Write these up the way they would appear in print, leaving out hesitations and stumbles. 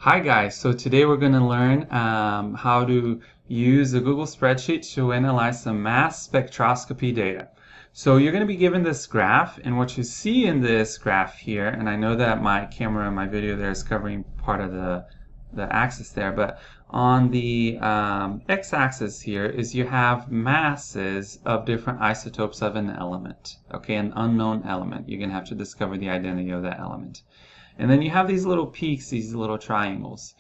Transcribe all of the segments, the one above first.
Hi guys, so today we're going to learn how to use the Google spreadsheet to analyze some mass spectroscopy data. So you're going to be given this graph, and what you see in this graph here, and I know that my camera and my video there is covering part of the axis there, but on the x-axis here is you have masses of different isotopes of an element, okay, an unknown element. You're going to have to discover the identity of that element. And then you have these little peaks, these little triangles.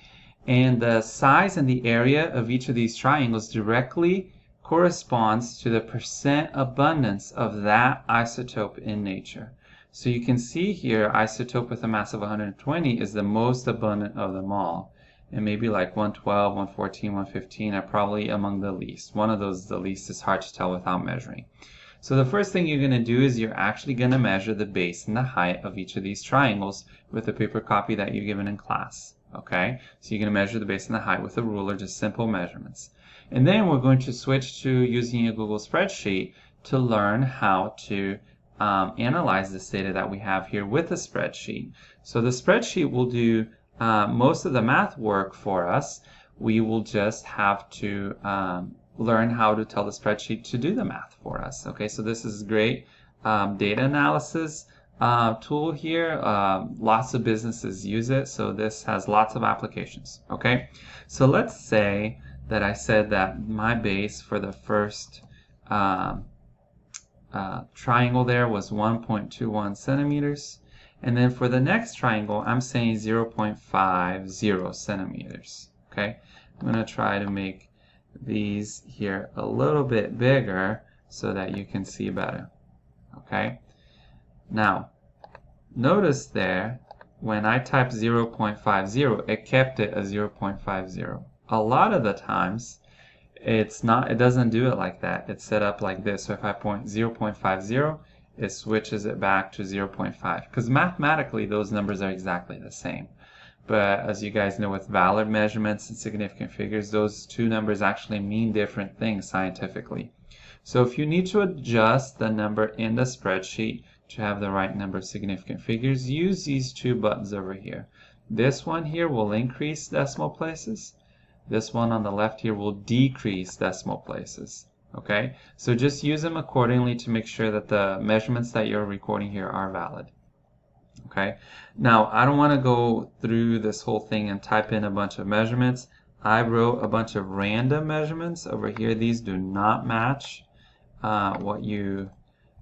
And the size and the area of each of these triangles directly corresponds to the percent abundance of that isotope in nature. So you can see here, isotope with a mass of 120 is the most abundant of them all. And maybe like 112, 114, 115 are probably among the least. One of those, the least, is hard to tell without measuring. So the first thing you're going to do is you're actually going to measure the base and the height of each of these triangles with the paper copy that you're given in class. Okay, so you're going to measure the base and the height with a ruler, just simple measurements. And then we're going to switch to using a Google spreadsheet to learn how to analyze this data that we have here with the spreadsheet. So the spreadsheet will do most of the math work for us. We will just have to learn how to tell the spreadsheet to do the math for us. Okay, so this is great data analysis tool here. Lots of businesses use it, so this has lots of applications. Okay, so let's say that I said that my base for the first triangle there was 1.21 centimeters, and then for the next triangle I'm saying 0.50 centimeters. Okay, I'm going to try to make these here a little bit bigger so that you can see better. Okay, now notice there when I typed 0.50 it kept it as 0.50. A lot of the times it doesn't do it like that. It's set up like this. So if I point 0.50 it switches it back to 0.5 because mathematically those numbers are exactly the same. But as you guys know, with valid measurements and significant figures, those two numbers actually mean different things scientifically. So if you need to adjust the number in the spreadsheet to have the right number of significant figures, use these two buttons over here. This one here will increase decimal places. This one on the left here will decrease decimal places. Okay, so just use them accordingly to make sure that the measurements that you're recording here are valid. Okay, now I don't want to go through this whole thing and type in a bunch of measurements. I wrote a bunch of random measurements over here. These do not match what you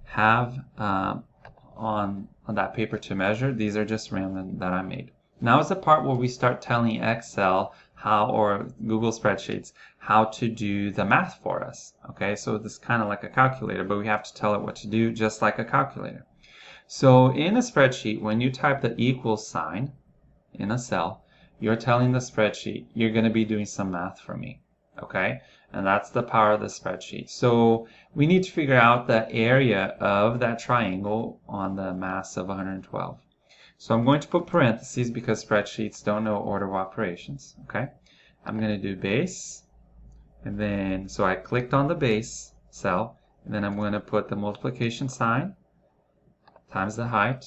have on that paper to measure. These are just random that I made. Now is the part where we start telling Excel or Google spreadsheets how to do the math for us. Okay, so this is kind of like a calculator, but we have to tell it what to do just like a calculator. So in a spreadsheet, when you type the equal sign in a cell, you're telling the spreadsheet you're going to be doing some math for me. Okay, and that's the power of the spreadsheet. So we need to figure out the area of that triangle on the mass of 112. So I'm going to put parentheses because spreadsheets don't know order of operations. Okay, I'm going to do base, and then so I clicked on the base cell, and then I'm going to put the multiplication sign times the height,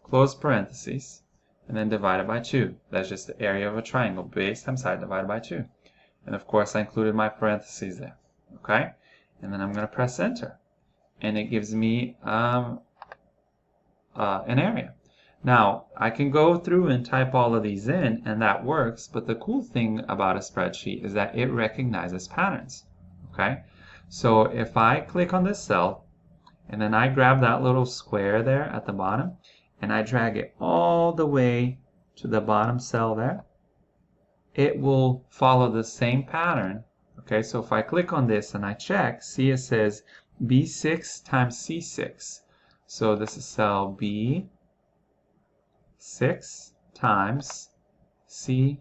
close parentheses, and then divided by 2. That's just the area of a triangle, base times height divided by 2. And of course I included my parentheses there. Okay, and then I'm going to press enter, and it gives me an area. Now I can go through and type all of these in, and that works, but the cool thing about a spreadsheet is that it recognizes patterns. Okay, so if I click on this cell and then I grab that little square there at the bottom and I drag it all the way to the bottom cell there, it will follow the same pattern. Okay, so if I click on this and I check, see it says B6 times C6. So this is cell B6 times C6.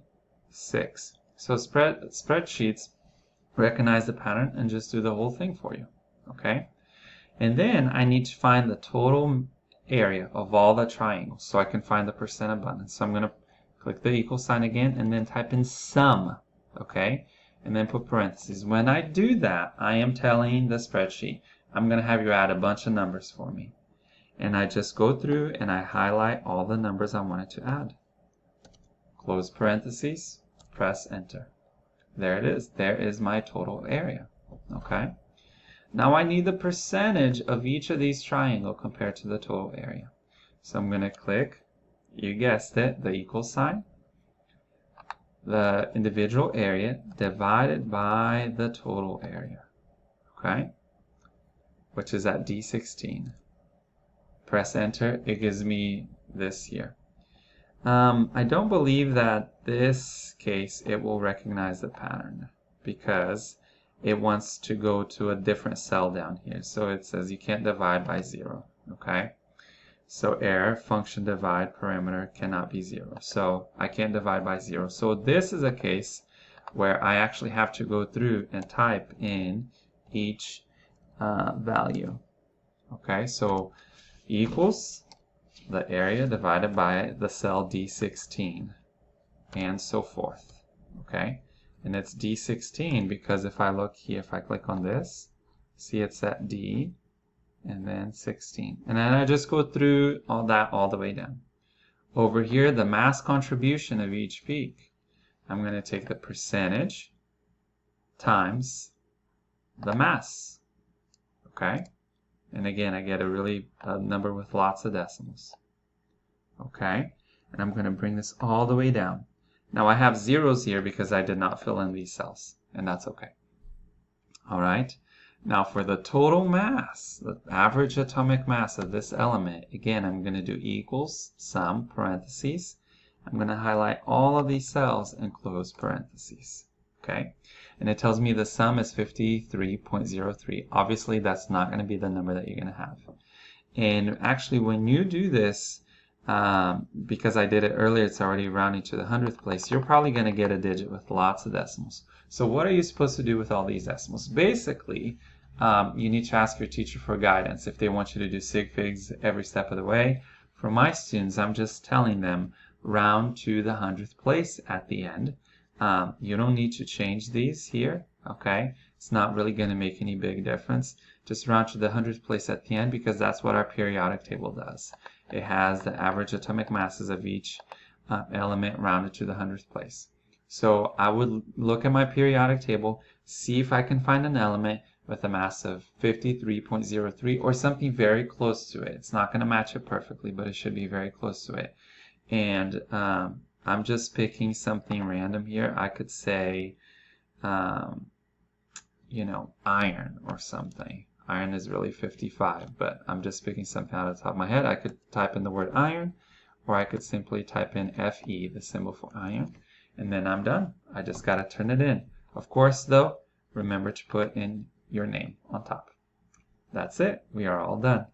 So spreadsheets recognize the pattern and just do the whole thing for you. Okay, and then I need to find the total area of all the triangles so I can find the percent abundance. So I'm going to click the equal sign again and then type in sum. Okay, and then put parentheses. When I do that, I am telling the spreadsheet I'm going to have you add a bunch of numbers for me. And I just go through and I highlight all the numbers I wanted to add. close parentheses, press enter. There it is. There is my total area. Okay. Now I need the percentage of each of these triangles compared to the total area. So I'm going to click, you guessed it, the equal sign, the individual area divided by the total area. Okay. Which is at D16. Press enter. It gives me this here. I don't believe that this case it will recognize the pattern because it wants to go to a different cell down here. So it says you can't divide by 0. Okay. So error, function divide parameter cannot be 0. So I can't divide by 0. So this is a case where I actually have to go through and type in each value. Okay. So equals the area divided by the cell D16 and so forth. Okay, and it's D16 because if I look here, if I click on this, see it's at D and then 16, and then I just go through all that all the way down. Over here, the mass contribution of each peak, I'm going to take the percentage times the mass. Okay, and again, I get a number with lots of decimals. Okay, and I'm going to bring this all the way down. Now I have zeros here because I did not fill in these cells, and that's okay. All right, now for the total mass, the average atomic mass of this element, again, I'm going to do equals sum parentheses. I'm going to highlight all of these cells and close parentheses. Okay, and it tells me the sum is 53.03. Obviously, that's not going to be the number that you're going to have. And actually, when you do this, because I did it earlier, it's already rounding to the 100th place, you're probably going to get a digit with lots of decimals. So what are you supposed to do with all these decimals? Basically, you need to ask your teacher for guidance if they want you to do sig figs every step of the way. For my students, I'm just telling them round to the 100th place at the end. You don't need to change these here, okay? It's not really going to make any big difference. Just round to the 100th place at the end because that's what our periodic table does. It has the average atomic masses of each element rounded to the 100th place. So I would look at my periodic table, see if I can find an element with a mass of 53.03 or something very close to it. It's not going to match it perfectly, but it should be very close to it. And I'm just picking something random here. I could say, you know, iron or something. Iron is really 55, but I'm just picking something out of the top of my head. I could type in the word iron, or I could simply type in Fe, the symbol for iron, and then I'm done. I just got to turn it in. Of course, though, remember to put in your name on top. That's it. We are all done.